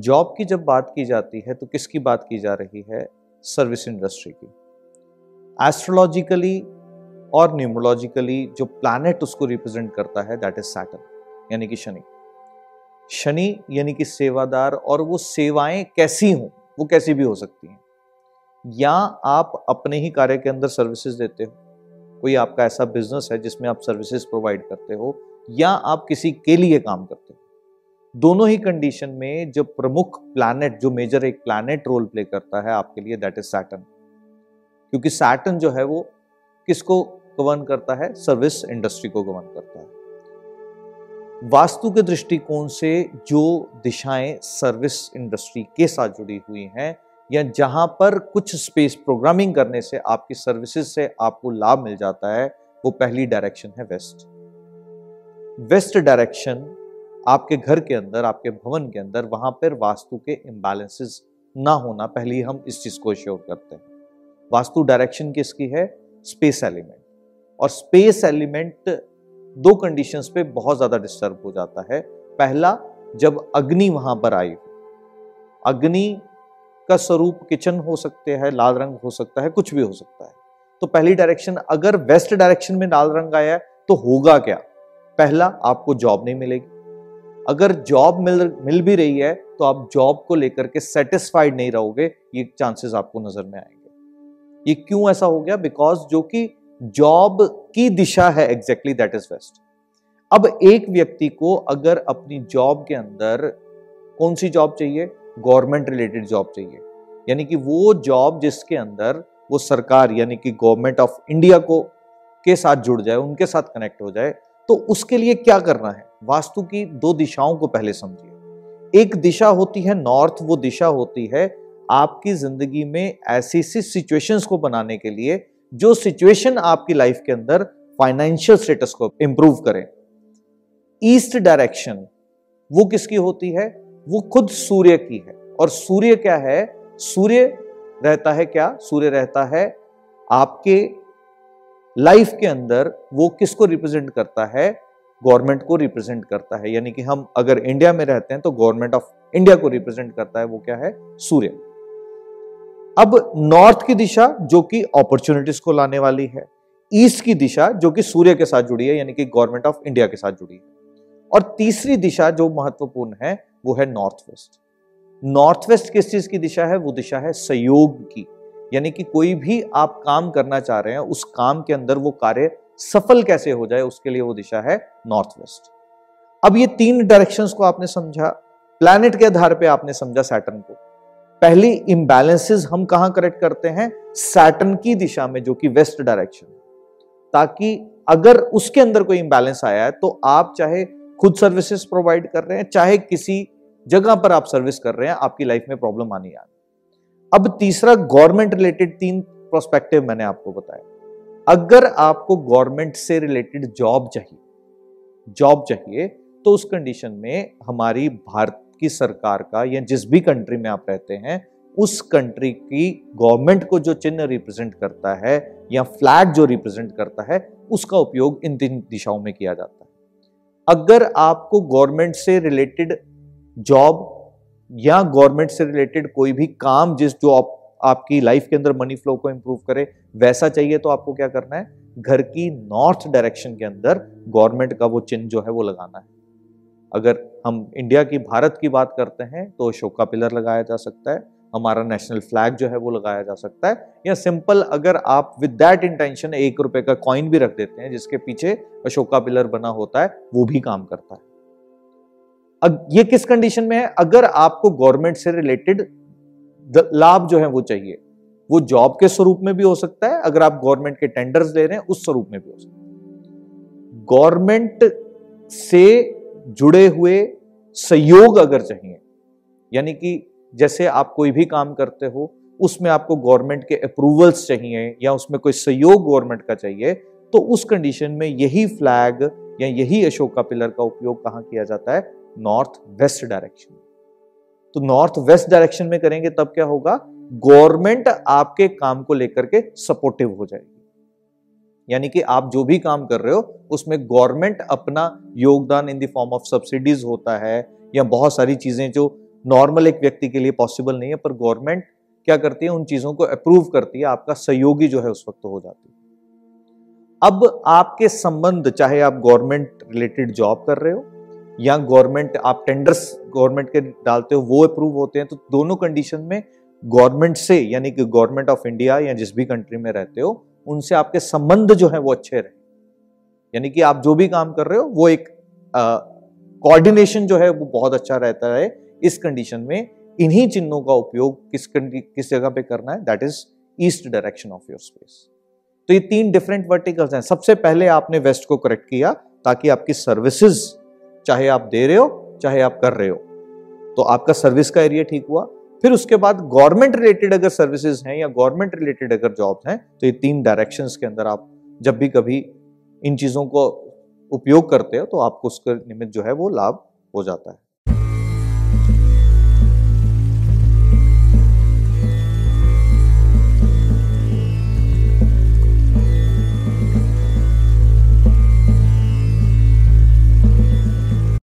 Job की जब बात की जाती है तो किसकी बात की जा रही है? सर्विस इंडस्ट्री की। एस्ट्रोलॉजिकली और न्यूमरोलॉजिकली जो प्लैनेट उसको रिप्रेजेंट करता है दैट इज सैटर्न, यानी कि शनि। शनि यानी कि सेवादार, और वो सेवाएं कैसी हों, वो कैसी भी हो सकती हैं। या आप अपने ही कार्य के अंदर सर्विसेज देते हो, कोई आपका ऐसा बिजनेस है जिसमें आप सर्विसेज प्रोवाइड करते हो, या आप किसी के लिए काम करते हो। दोनों ही कंडीशन में जो प्रमुख प्लैनेट, जो मेजर एक प्लैनेट रोल प्ले करता है आपके लिए, दैट इज सैटर्न। क्योंकि सैटर्न जो है वो किसको गवर्न करता है? सर्विस इंडस्ट्री को गवर्न करता है। वास्तु के दृष्टिकोण से जो दिशाएं सर्विस इंडस्ट्री के साथ जुड़ी हुई हैं, या जहां पर कुछ स्पेस प्रोग्रामिंग करने से आपकी सर्विसेज से आपको लाभ मिल जाता है, वो पहली डायरेक्शन है वेस्ट। वेस्ट डायरेक्शन आपके घर के अंदर, आपके भवन के अंदर, वहां पर वास्तु के इम्बैलेंसेस ना होना, पहले हम इस चीज को श्योर करते हैं। वास्तु डायरेक्शन किसकी है? Space element. और स्पेस एलिमेंट दो कंडीशंस पे बहुत ज्यादा डिस्टर्ब हो जाता है। पहला, जब अग्नि वहां पर आई। अग्नि का स्वरूप किचन हो सकते हैं, लाल रंग हो सकता है, कुछ भी हो सकता है। तो पहली डायरेक्शन अगर वेस्ट डायरेक्शन में लाल रंग आया है तो होगा क्या? पहला, आपको जॉब नहीं मिलेगी। अगर जॉब मिल भी रही है तो आप जॉब को लेकर के सेटिस्फाइड नहीं रहोगे, ये चांसेस आपको नजर में आएंगे। ये क्यों ऐसा हो गया? बिकॉज जो कि जॉब की दिशा है एग्जैक्टली दैट इज वेस्ट। अब एक व्यक्ति को अगर अपनी जॉब के अंदर कौन सी जॉब चाहिए? गवर्नमेंट रिलेटेड जॉब चाहिए, यानी कि वो जॉब जिसके अंदर वो सरकार यानी कि गवर्नमेंट ऑफ इंडिया को के साथ जुड़ जाए, उनके साथ कनेक्ट हो जाए, तो उसके लिए क्या करना है? वास्तु की दो दिशाओं को पहले समझिए। एक दिशा होती है नॉर्थ, वो दिशा होती है आपकी जिंदगी में ऐसी सिचुएशंस को बनाने के लिए जो सिचुएशन आपकी लाइफ के अंदर फाइनेंशियल स्टेटस को इंप्रूव करें। ईस्ट डायरेक्शन वो किसकी होती है? वो खुद सूर्य की है। और सूर्य क्या है? सूर्य रहता है क्या? सूर्य रहता है आपके लाइफ के अंदर, वो किसको रिप्रेजेंट करता है? गवर्नमेंट को रिप्रेजेंट करता है। यानी कि हम अगर इंडिया में रहते हैं तो गवर्नमेंट ऑफ इंडिया को रिप्रेजेंट करता है, वो क्या है? सूर्य। अब नॉर्थ की दिशा जो कि अपॉर्चुनिटीज को लाने वाली है, ईस्ट की दिशा जो कि सूर्य के साथ जुड़ी है, यानी कि गवर्नमेंट ऑफ इंडिया के साथ जुड़ी है, और तीसरी दिशा जो महत्वपूर्ण है वो है नॉर्थ वेस्ट। नॉर्थ वेस्ट किस चीज की दिशा है? वो दिशा है सहयोग की, यानी कि कोई भी आप काम करना चाह रहे हैं, उस काम के अंदर वो कार्य सफल कैसे हो जाए, उसके लिए वो दिशा है नॉर्थ वेस्ट। अब ये तीन डायरेक्शंस को आपने समझा, प्लैनेट के आधार पे आपने समझा सैटर्न को। पहली इम्बैलेंसेस हम कहां करेक्ट करते हैं? सैटर्न की दिशा में, जो कि वेस्ट डायरेक्शन, ताकि अगर उसके अंदर कोई इम्बैलेंस आया है तो आप चाहे खुद सर्विसेज प्रोवाइड कर रहे हैं, चाहे किसी जगह पर आप सर्विस कर रहे हैं, आपकी लाइफ में प्रॉब्लम आनी है। अब तीसरा, गवर्नमेंट रिलेटेड तीन प्रोस्पेक्टिव मैंने आपको बताया। अगर आपको गवर्नमेंट से रिलेटेड जॉब चाहिए तो उस कंडीशन में हमारी भारत की सरकार का, या जिस भी कंट्री में आप रहते हैं, उस कंट्री की गवर्नमेंट को जो चिन्ह रिप्रेजेंट करता है या फ्लैग जो रिप्रेजेंट करता है, उसका उपयोग इन तीन दिशाओं में किया जाता है। अगर आपको गवर्नमेंट से रिलेटेड जॉब या गवर्नमेंट से रिलेटेड कोई भी काम जो आपकी लाइफ के अंदर मनी फ्लो को इंप्रूव करे, वैसा चाहिए, तो आपको क्या करना है? घर की नॉर्थ डायरेक्शन के अंदर गवर्नमेंट का वो चिन्ह जो है वो लगाना है। अगर हम इंडिया की, भारत की बात करते हैं तो अशोक का पिलर लगाया जा सकता है, हमारा नेशनल फ्लैग जो है वो लगाया जा सकता है, या सिंपल अगर आप विद दैट इंटेंशन 1 रुपए का कॉइन भी रख देते हैं जिसके पीछे अशोक का पिलर बना होता है, वो भी काम करता है। अब ये किस कंडीशन में है? अगर आपको गवर्नमेंट से रिलेटेड लाभ जो है वो चाहिए, वो जॉब के स्वरूप में भी हो सकता है, अगर आप गवर्नमेंट के टेंडर्स ले रहे हैं उस स्वरूप में भी हो सकता है। गवर्नमेंट से जुड़े हुए सहयोग अगर चाहिए, यानी कि जैसे आप कोई भी काम करते हो उसमें आपको गवर्नमेंट के अप्रूवल्स चाहिए या उसमें कोई सहयोग गवर्नमेंट का चाहिए, तो उस कंडीशन में यही फ्लैग या यही अशोक का पिलर का उपयोग कहां किया जाता है? North west direction. तो नॉर्थ वेस्ट डायरेक्शन में करेंगे तब क्या होगा? गवर्नमेंट आपके काम को लेकर के सपोर्टिव हो जाएगी, यानी कि आप जो भी काम कर रहे हो उसमें गवर्नमेंट अपना योगदान in the form of subsidies होता है, या बहुत सारी चीजें जो नॉर्मल एक व्यक्ति के लिए पॉसिबल नहीं है, पर गवर्नमेंट क्या करती है, उन चीजों को अप्रूव करती है, आपका सहयोगी जो है उस वक्त हो जाती है। अब आपके संबंध, चाहे आप गवर्नमेंट रिलेटेड जॉब कर रहे हो या गवर्नमेंट, आप टेंडर्स गवर्नमेंट के डालते हो, वो अप्रूव होते हैं, तो दोनों कंडीशन में गवर्नमेंट से, यानी कि गवर्नमेंट ऑफ इंडिया या जिस भी कंट्री में रहते हो, उनसे आपके संबंध जो है वो अच्छे रहे। यानी कि आप जो भी काम कर रहे हो वो एक कोऑर्डिनेशन जो है वो बहुत अच्छा रहता है। इस कंडीशन में इन्हीं चिन्हों का उपयोग किस जगह पे करना है, that is east direction of your space. तो ये 3 डिफरेंट वर्टिकल्स हैं। सबसे पहले आपने वेस्ट को करेक्ट किया ताकि आपकी सर्विसेज, चाहे आप दे रहे हो चाहे आप कर रहे हो, तो आपका सर्विस का एरिया ठीक हुआ। फिर उसके बाद गवर्नमेंट रिलेटेड अगर सर्विसेज हैं या गवर्नमेंट रिलेटेड अगर जॉब्स हैं, तो ये 3 डायरेक्शंस के अंदर आप जब भी कभी इन चीजों को उपयोग करते हो तो आपको उसका निमित्त जो है वो लाभ हो जाता है।